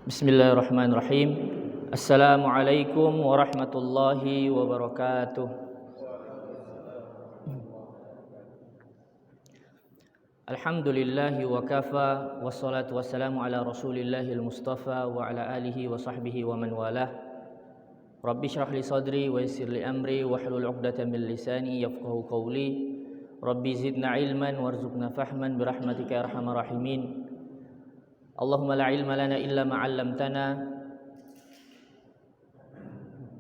Bismillahirrahmanirrahim. Assalamualaikum warahmatullahi wabarakatuh. Alhamdulillahi wa kafa, wassalatu wassalamu ala rasulillahil mustafa wa ala alihi wa sahbihi wa man walah. Rabbi syrah li sadri wa yassir li amri wahlul 'uqdatam min lisani yafqahu qawli. Rabbi zidna ilman warzuqna fahman birahmatika ya arhamar rahimin. Allahumma la ilma lana illa ma 'allamtana.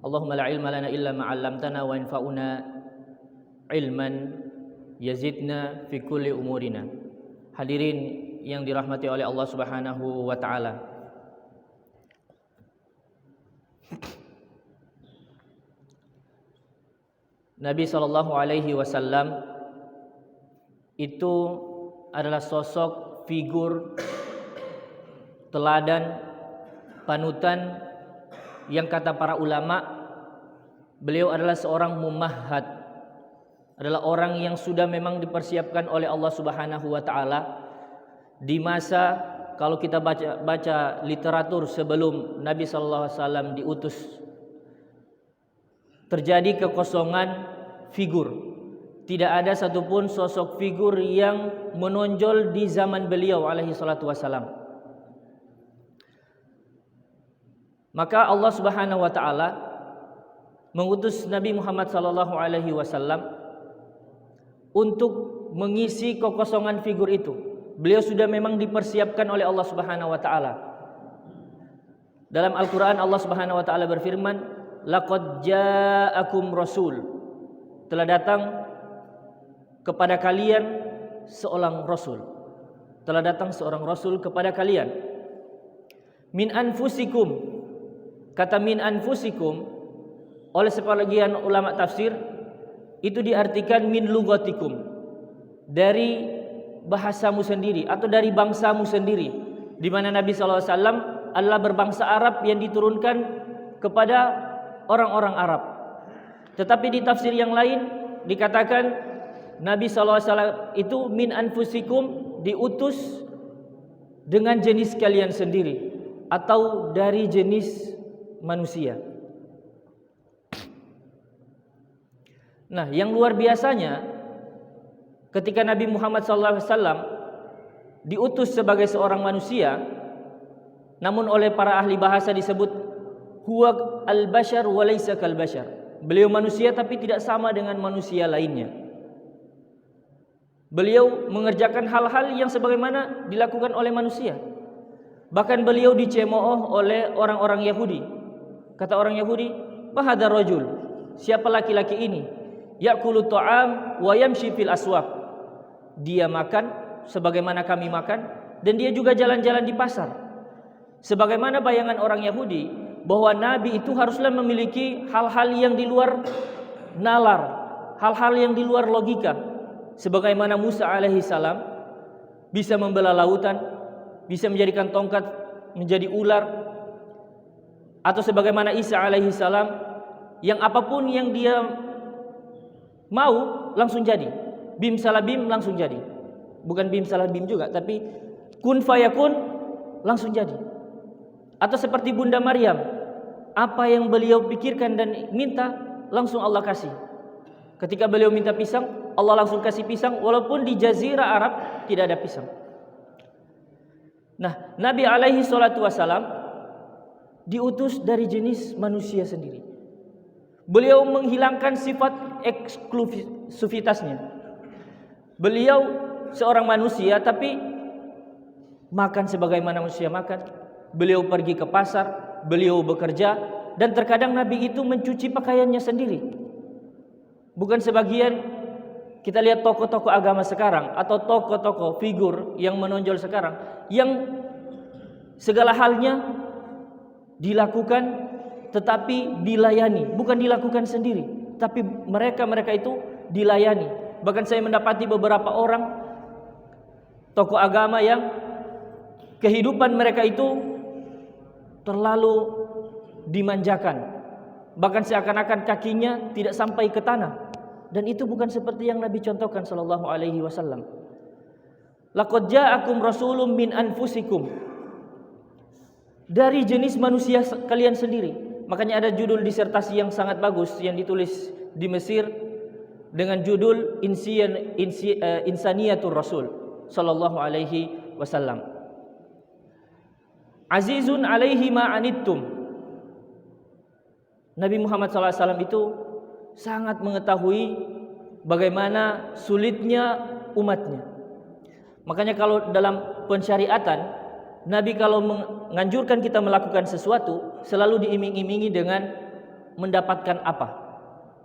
Allahumma la ilma lana illa ma 'allamtana wa anfa'una ilman yazidna fi kulli umurina. Hadirin yang dirahmati oleh Allah Subhanahu wa taala. Nabi sallallahu alaihi wasallam itu adalah sosok figur teladan, panutan yang kata para ulama, beliau adalah seorang mumahhad, adalah orang yang sudah memang dipersiapkan oleh Allah Subhanahu wa taala di masa, kalau kita baca literatur sebelum Nabi sallallahu alaihi wasallam diutus, terjadi kekosongan figur. Tidak ada satupun sosok figur yang menonjol di zaman beliau alaihi salatu wasallam. Maka Allah Subhanahu wa taala mengutus Nabi Muhammad sallallahu alaihi wasallam untuk mengisi kekosongan figur itu. Beliau sudah memang dipersiapkan oleh Allah Subhanahu wa taala. Dalam Al-Qur'an Allah Subhanahu wa taala berfirman, "Laqad ja'akum rasul." Telah datang kepada kalian seorang rasul. Telah datang seorang rasul kepada kalian. Min anfusikum. Kata min anfusikum oleh sebagian ulama tafsir itu diartikan min lugatikum, dari bahasamu sendiri atau dari bangsamu sendiri, di mana Nabi sallallahu alaihi wasallam adalah berbangsa Arab yang diturunkan kepada orang-orang Arab. Tetapi di tafsir yang lain dikatakan Nabi sallallahu alaihi wasallam itu min anfusikum, diutus dengan jenis kalian sendiri atau dari jenis manusia. Nah, yang luar biasanya ketika Nabi Muhammad SAW diutus sebagai seorang manusia, namun oleh para ahli bahasa disebut huwa al-bashar wa laysa kal-bashar. Beliau manusia tapi tidak sama dengan manusia lainnya. Beliau mengerjakan hal-hal yang sebagaimana dilakukan oleh manusia. Bahkan beliau dicemooh oleh orang-orang Yahudi. Kata orang Yahudi, "Mahadar rajul?" Siapa laki-laki ini? Ya'kulu ta'am wa yamshi fil aswaq. Dia makan sebagaimana kami makan dan dia juga jalan-jalan di pasar. Sebagaimana bayangan orang Yahudi bahwa nabi itu haruslah memiliki hal-hal yang di luar nalar, hal-hal yang di luar logika. Sebagaimana Musa alaihi salam bisa membelah lautan, bisa menjadikan tongkat menjadi ular, atau sebagaimana Isa alaihi salam yang apapun yang dia mau langsung jadi. Bim salah bim langsung jadi. Bukan bim salah bim juga, tapi kun fayakun langsung jadi. Atau seperti Bunda Maryam, apa yang beliau pikirkan dan minta langsung Allah kasih. Ketika beliau minta pisang, Allah langsung kasih pisang, walaupun di jazirah Arab tidak ada pisang. Nah, Nabi alaihi salatu wasalam diutus dari jenis manusia sendiri. Beliau menghilangkan sifat eksklusivitasnya. Beliau seorang manusia tapi makan sebagaimana manusia makan. Beliau pergi ke pasar, beliau bekerja, dan terkadang Nabi itu mencuci pakaiannya sendiri. Bukan sebagian kita lihat tokoh-tokoh agama sekarang atau tokoh-tokoh figur yang menonjol sekarang yang segala halnya dilakukan tetapi dilayani, bukan dilakukan sendiri, tapi mereka itu dilayani. Bahkan saya mendapati beberapa orang tokoh agama yang kehidupan mereka itu terlalu dimanjakan, bahkan seakan-akan kakinya tidak sampai ke tanah, dan itu bukan seperti yang Nabi contohkan sallallahu alaihi wasallam. Laqad ja'akum rasulun min anfusikum. dari jenis manusia kalian sendiri. Makanya ada judul disertasi yang sangat bagus yang ditulis di Mesir dengan judul Insaniyatur Rasul sallallahu alaihi wasallam. Azizun alaihi ma anittum. Nabi Muhammad SAW itu sangat mengetahui bagaimana sulitnya umatnya. Makanya kalau dalam pensyariatan, Nabi kalau menganjurkan kita melakukan sesuatu selalu diiming-imingi dengan mendapatkan apa.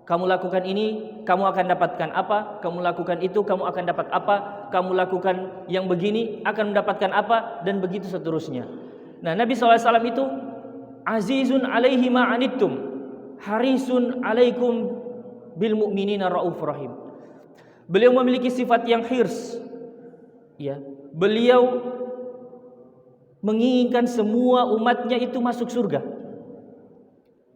Kamu lakukan ini, kamu akan dapatkan apa? Kamu lakukan itu, kamu akan dapat apa? Kamu lakukan yang begini, akan mendapatkan apa? Dan begitu seterusnya. Nah, Nabi SAW itu azizun alaihi ma anittum, harisun alaikum bil mu'minina raufur rahim. Beliau memiliki sifat yang hirs. Ya, beliau menginginkan semua umatnya itu masuk surga.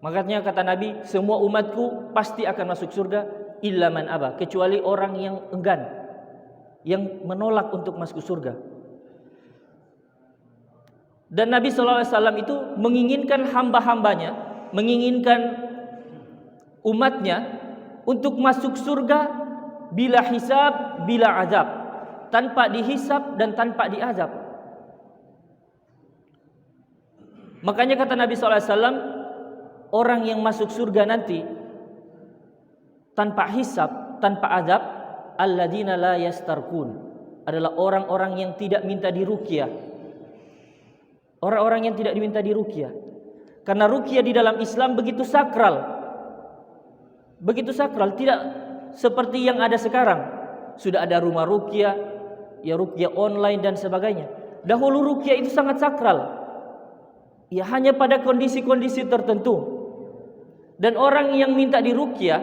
Makanya kata Nabi, semua umatku pasti akan masuk surga illa man aba, kecuali orang yang enggan, yang menolak untuk masuk surga. Dan Nabi SAW itu menginginkan hamba-hambanya, menginginkan umatnya untuk masuk surga bila hisab, bila azab, tanpa dihisab dan tanpa diazab. Makanya kata Nabi SAW, orang yang masuk surga nanti tanpa hisab, tanpa azab, alladzina la yastarqun, adalah orang-orang yang tidak minta diruqyah. Orang-orang yang tidak diminta diruqyah. Karena ruqyah di dalam Islam begitu sakral. Begitu sakral, tidak seperti yang ada sekarang. Sudah ada rumah ruqyah, ya ruqyah online dan sebagainya. Dahulu ruqyah itu sangat sakral. Ya hanya pada kondisi-kondisi tertentu. Dan orang yang minta diruqyah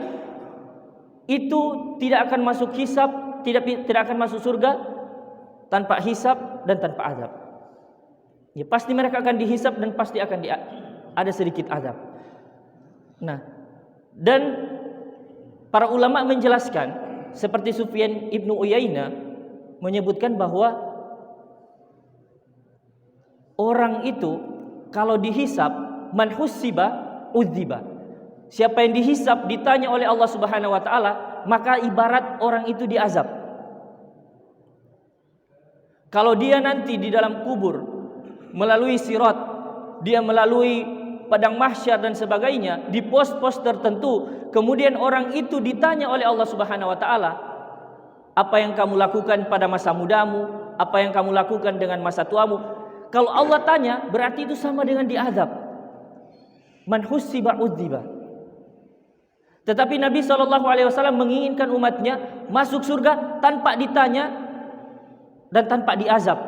itu tidak akan masuk hisab, tidak akan masuk surga tanpa hisab dan tanpa azab. Ya pasti mereka akan dihisab dan pasti akan ada sedikit azab. Nah, dan para ulama menjelaskan seperti Sufyan ibnu Uyainah menyebutkan bahwa orang itu kalau dihisab man hussiba udziba. Siapa yang dihisab ditanya oleh Allah Subhanahu wa taala, maka ibarat orang itu diazab. Kalau dia nanti di dalam kubur melalui sirat, dia melalui padang mahsyar dan sebagainya, di pos-pos tertentu, kemudian orang itu ditanya oleh Allah Subhanahu wa taala, apa yang kamu lakukan pada masa mudamu, apa yang kamu lakukan dengan masa tuamu. Kalau Allah tanya, berarti itu sama dengan diazab. Man hussiba udziba. Tetapi Nabi SAW menginginkan umatnya masuk surga tanpa ditanya dan tanpa diazab.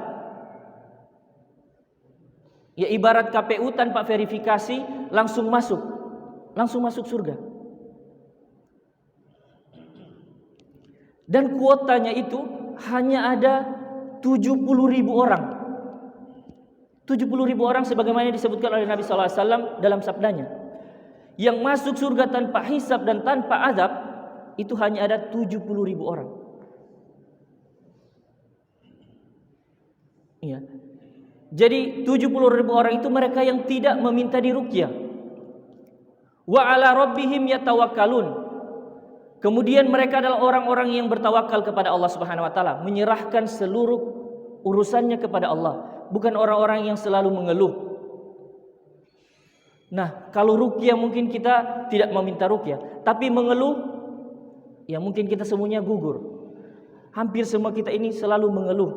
Ya ibarat KPU tanpa verifikasi langsung masuk surga. Dan kuotanya itu hanya ada 70.000 orang. 70.000 orang sebagaimana disebutkan oleh Nabi SAW dalam sabdanya. Yang masuk surga tanpa hisab dan tanpa azab itu hanya ada 70.000 orang. Iya. Jadi 70.000 orang itu mereka yang tidak meminta diruqyah. Wa ala rabbihim yatawakkalun. Kemudian mereka adalah orang-orang yang bertawakal kepada Allah Subhanahu wa taala, menyerahkan seluruh urusannya kepada Allah, bukan orang-orang yang selalu mengeluh. Nah, kalau ruqyah mungkin kita tidak meminta ruqyah, tapi mengeluh ya mungkin kita semuanya gugur. Hampir semua kita ini selalu mengeluh.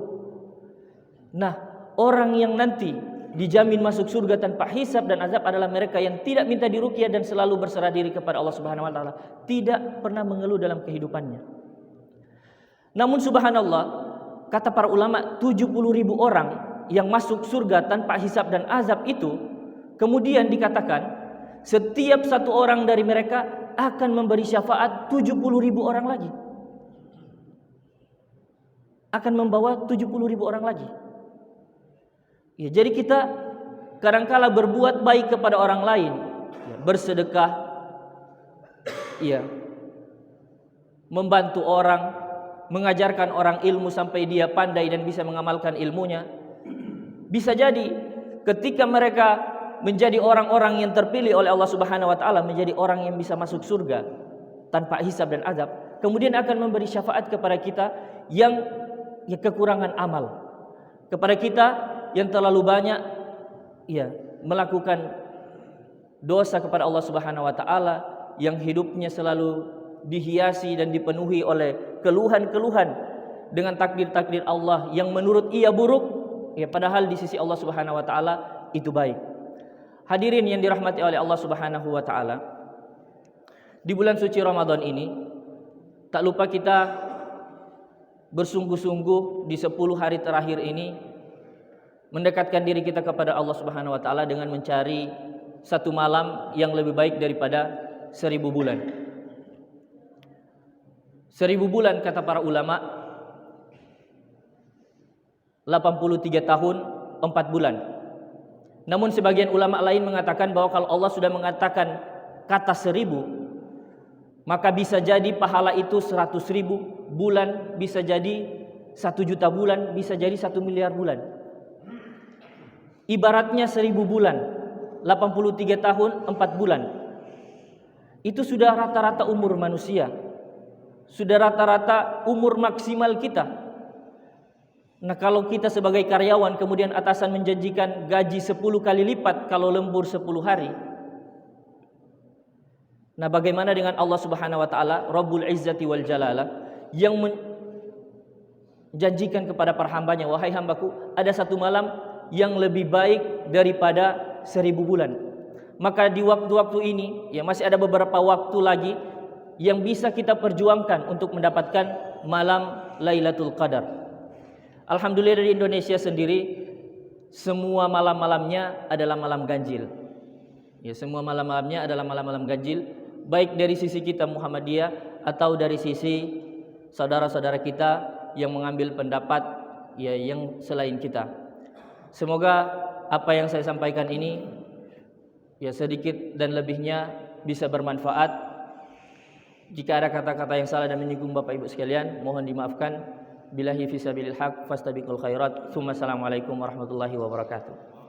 Nah, orang yang nanti dijamin masuk surga tanpa hisab dan azab adalah mereka yang tidak minta diruqyah dan selalu berserah diri kepada Allah Subhanahu wa taala, tidak pernah mengeluh dalam kehidupannya. Namun subhanallah, kata para ulama, 70.000 orang yang masuk surga tanpa hisab dan azab itu, kemudian dikatakan setiap satu orang dari mereka akan memberi syafaat 70.000 orang lagi. Akan membawa 70.000 orang lagi. Ya, jadi kita kadangkala berbuat baik kepada orang lain, ya, bersedekah, ya, membantu orang, mengajarkan orang ilmu sampai dia pandai dan bisa mengamalkan ilmunya. Bisa jadi ketika mereka menjadi orang-orang yang terpilih oleh Allah Subhanahu wa taala, menjadi orang yang bisa masuk surga tanpa hisab dan azab, kemudian akan memberi syafaat kepada kita yang kekurangan amal, kepada kita yang terlalu banyak melakukan dosa kepada Allah Subhanahu wa taala, yang hidupnya selalu dihiasi dan dipenuhi oleh keluhan-keluhan dengan takdir-takdir Allah yang menurut ia buruk, padahal di sisi Allah Subhanahu wa taala itu baik. Hadirin yang dirahmati oleh Allah Subhanahu wa taala, di bulan suci Ramadan ini tak lupa kita bersungguh-sungguh di 10 hari terakhir ini mendekatkan diri kita kepada Allah Subhanahu wa taala dengan mencari satu malam yang lebih baik daripada 1000 bulan. 1000 bulan kata para ulama 83 tahun 4 bulan. Namun sebagian ulama lain mengatakan bahwa kalau Allah sudah mengatakan kata 1000, maka bisa jadi pahala itu 100.000 bulan, bisa jadi 1 juta bulan, bisa jadi 1 miliar bulan. Ibaratnya 1000 bulan, 83 tahun 4 bulan. Itu sudah rata-rata umur manusia, sudah rata-rata umur maksimal kita. Nah, kalau kita sebagai karyawan kemudian atasan menjanjikan gaji 10 kali lipat kalau lembur 10 hari. Nah, bagaimana dengan Allah Subhanahu wa taala, Rabbul Izzati wal Jalalah, yang menjanjikan kepada para hambanya, wahai hambaku, ada satu malam yang lebih baik daripada 1000 bulan. Maka di waktu-waktu ini masih ada beberapa waktu lagi yang bisa kita perjuangkan untuk mendapatkan malam Lailatul Qadar. Alhamdulillah dari Indonesia sendiri semua malam-malamnya adalah malam ganjil. Semua malam-malamnya adalah malam-malam ganjil, baik dari sisi kita Muhammadiyah atau dari sisi saudara-saudara kita yang mengambil pendapat yang selain kita. Semoga apa yang saya sampaikan ini sedikit dan lebihnya bisa bermanfaat. Jika ada kata-kata yang salah dan menyinggung Bapak Ibu sekalian, mohon dimaafkan. Billahi fisabilil haq fastabiqul khairat. Assalamualaikum warahmatullahi wabarakatuh.